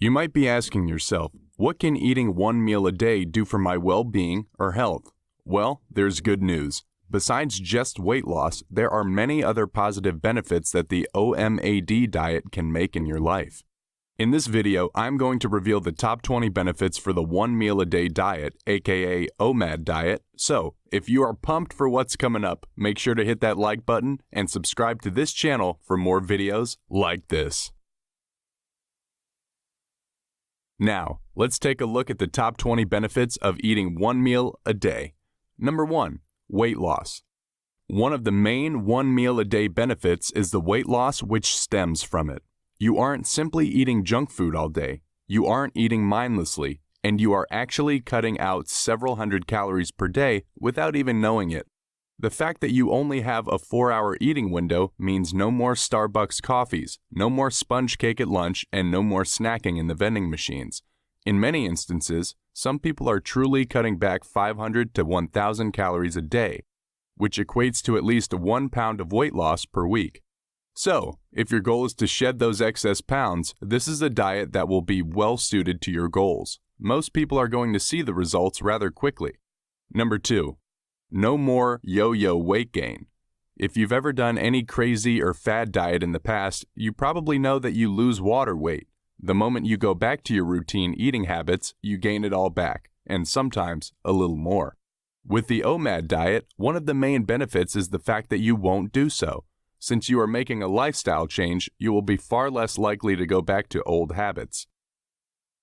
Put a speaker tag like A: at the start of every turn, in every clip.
A: You might be asking yourself, what can eating one meal a day do for my well-being or health? Well, there's good news. Besides just weight loss, there are many other positive benefits that the OMAD diet can make in your life. In this video, I'm going to reveal the top 20 benefits for the one meal a day diet, aka OMAD diet. So, if you are pumped for what's coming up, make sure to hit that like button and subscribe to this channel for more videos like this. Now, let's take a look at the top 20 benefits of eating one meal a day. Number 1. Weight loss. One of the main one meal a day benefits is the weight loss which stems from it. You aren't simply eating junk food all day, you aren't eating mindlessly, and you are actually cutting out several hundred calories per day without even knowing it. The fact that you only have a 4-hour eating window means no more Starbucks coffees, no more sponge cake at lunch, and no more snacking in the vending machines. In many instances, some people are truly cutting back 500 to 1,000 calories a day, which equates to at least 1 pound of weight loss per week. So, if your goal is to shed those excess pounds, this is a diet that will be well suited to your goals. Most people are going to see the results rather quickly. Number 2. No more yo-yo weight gain. If you've ever done any crazy or fad diet in the past, you probably know that you lose water weight. The moment you go back to your routine eating habits, you gain it all back, and sometimes a little more. With the OMAD diet, one of the main benefits is the fact that you won't do so. Since you are making a lifestyle change, you will be far less likely to go back to old habits.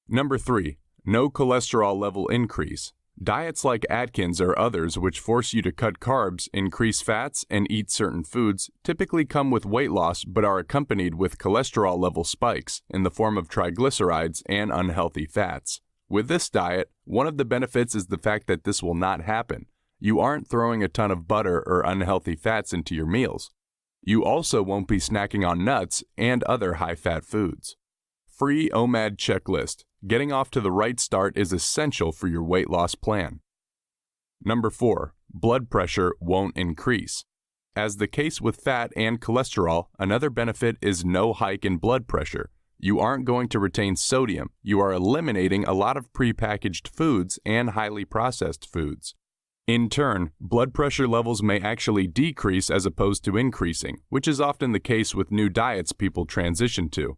A: Number 3. No cholesterol level increase. Diets like Atkins or others which force you to cut carbs, increase fats, and eat certain foods typically come with weight loss but are accompanied with cholesterol level spikes in the form of triglycerides and unhealthy fats. With this diet, one of the benefits is the fact that this will not happen. You aren't throwing a ton of butter or unhealthy fats into your meals. You also won't be snacking on nuts and other high-fat foods. Free OMAD checklist. Getting off to the right start is essential for your weight loss plan. Number 4. Blood pressure won't increase. As the case with fat and cholesterol, another benefit is no hike in blood pressure. You aren't going to retain sodium. You are eliminating a lot of prepackaged foods and highly processed foods. In turn, blood pressure levels may actually decrease as opposed to increasing, which is often the case with new diets people transition to.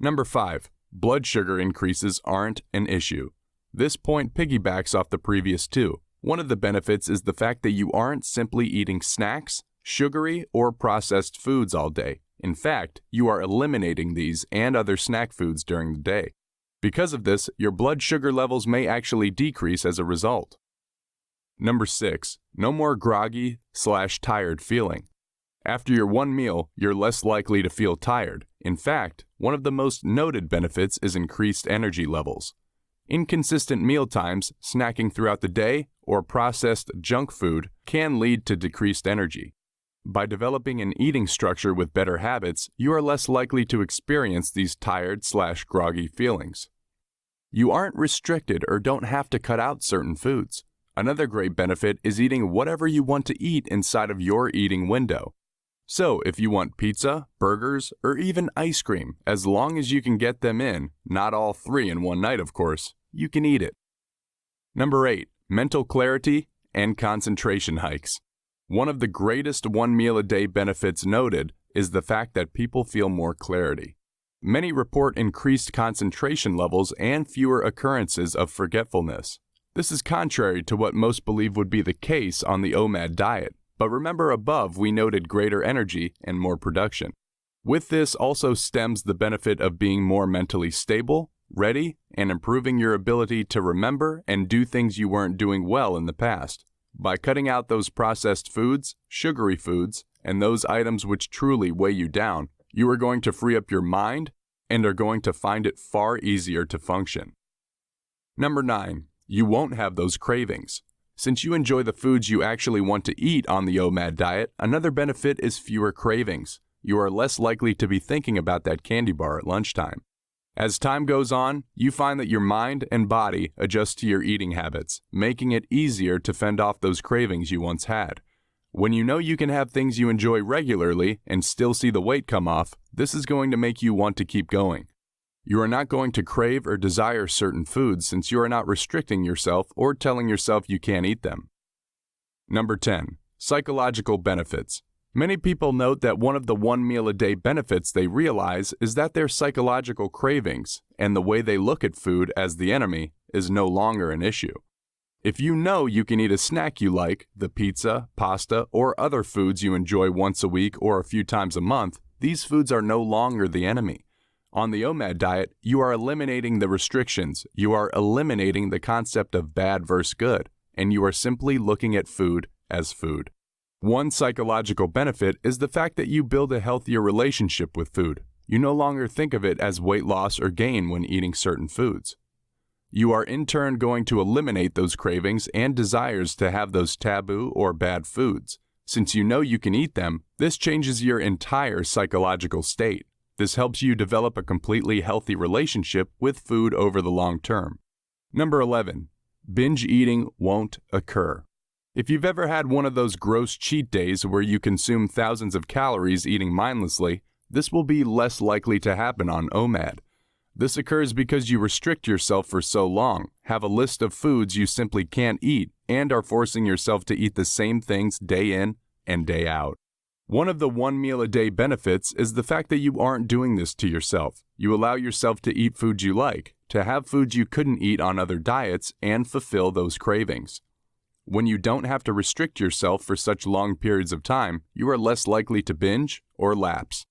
A: Number 5. Blood sugar increases aren't an issue. This point piggybacks off the previous two. One of the benefits is the fact that you aren't simply eating snacks, sugary, or processed foods all day. In fact, you are eliminating these and other snack foods during the day. Because of this, your blood sugar levels may actually decrease as a result. Number 6. No more groggy/tired feeling. After your one meal, you're less likely to feel tired. In fact, one of the most noted benefits is increased energy levels. Inconsistent meal times, snacking throughout the day, or processed junk food can lead to decreased energy. By developing an eating structure with better habits, you are less likely to experience these tired/groggy feelings. You aren't restricted or don't have to cut out certain foods. Another great benefit is eating whatever you want to eat inside of your eating window. So, if you want pizza, burgers, or even ice cream, as long as you can get them in, not all 3 in one night of course, you can eat it. Number 8. Mental clarity and concentration hikes. One of the greatest one meal a day benefits noted is the fact that people feel more clarity. Many report increased concentration levels and fewer occurrences of forgetfulness. This is contrary to what most believe would be the case on the OMAD diet. But remember above we noted greater energy and more production. With this also stems the benefit of being more mentally stable, ready, and improving your ability to remember and do things you weren't doing well in the past. By cutting out those processed foods, sugary foods, and those items which truly weigh you down, you are going to free up your mind and are going to find it far easier to function. Number 9. You won't have those cravings. Since you enjoy the foods you actually want to eat on the OMAD diet, another benefit is fewer cravings. You are less likely to be thinking about that candy bar at lunchtime. As time goes on, you find that your mind and body adjust to your eating habits, making it easier to fend off those cravings you once had. When you know you can have things you enjoy regularly and still see the weight come off, this is going to make you want to keep going. You are not going to crave or desire certain foods since you are not restricting yourself or telling yourself you can't eat them. Number 10. Psychological benefits. Many people note that one of the one meal a day benefits they realize is that their psychological cravings and the way they look at food as the enemy is no longer an issue. If you know you can eat a snack you like, the pizza, pasta, or other foods you enjoy once a week or a few times a month, these foods are no longer the enemy. On the OMAD diet, you are eliminating the restrictions, you are eliminating the concept of bad versus good, and you are simply looking at food as food. One psychological benefit is the fact that you build a healthier relationship with food. You no longer think of it as weight loss or gain when eating certain foods. You are in turn going to eliminate those cravings and desires to have those taboo or bad foods. Since you know you can eat them, this changes your entire psychological state. This helps you develop a completely healthy relationship with food over the long term. Number 11. Binge eating won't occur. If you've ever had one of those gross cheat days where you consume thousands of calories eating mindlessly, this will be less likely to happen on OMAD. This occurs because you restrict yourself for so long, have a list of foods you simply can't eat, and are forcing yourself to eat the same things day in and day out. One of the one meal a day benefits is the fact that you aren't doing this to yourself. You allow yourself to eat foods you like, to have foods you couldn't eat on other diets, and fulfill those cravings. When you don't have to restrict yourself for such long periods of time, you are less likely to binge or lapse.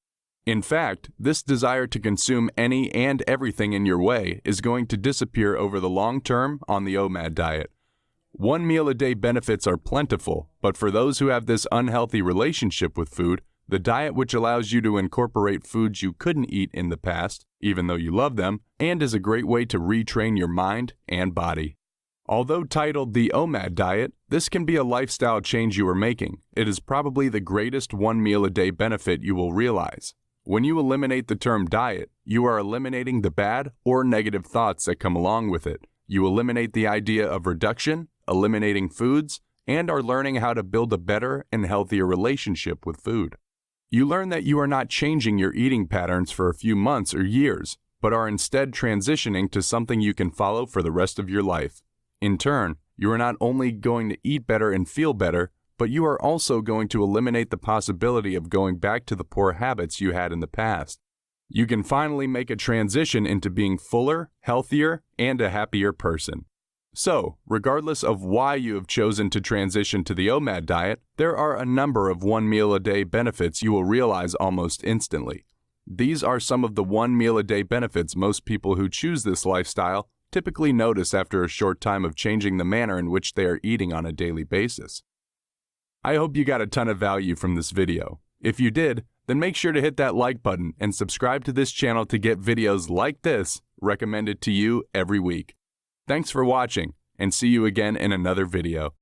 A: In fact, this desire to consume any and everything in your way is going to disappear over the long term on the OMAD diet. One meal a day benefits are plentiful, but for those who have this unhealthy relationship with food, the diet which allows you to incorporate foods you couldn't eat in the past, even though you love them, and is a great way to retrain your mind and body. Although titled the OMAD diet, this can be a lifestyle change you are making. It is probably the greatest one meal a day benefit you will realize. When you eliminate the term diet, you are eliminating the bad or negative thoughts that come along with it. You eliminate the idea of reduction, eliminating foods, and are learning how to build a better and healthier relationship with food. You learn that you are not changing your eating patterns for a few months or years, but are instead transitioning to something you can follow for the rest of your life. In turn, you are not only going to eat better and feel better, but you are also going to eliminate the possibility of going back to the poor habits you had in the past. You can finally make a transition into being fuller, healthier, and a happier person. So, regardless of why you have chosen to transition to the OMAD diet, there are a number of one meal a day benefits you will realize almost instantly. These are some of the one meal a day benefits most people who choose this lifestyle typically notice after a short time of changing the manner in which they are eating on a daily basis. I hope you got a ton of value from this video. If you did, then make sure to hit that like button and subscribe to this channel to get videos like this recommended to you every week. Thanks for watching, and see you again in another video.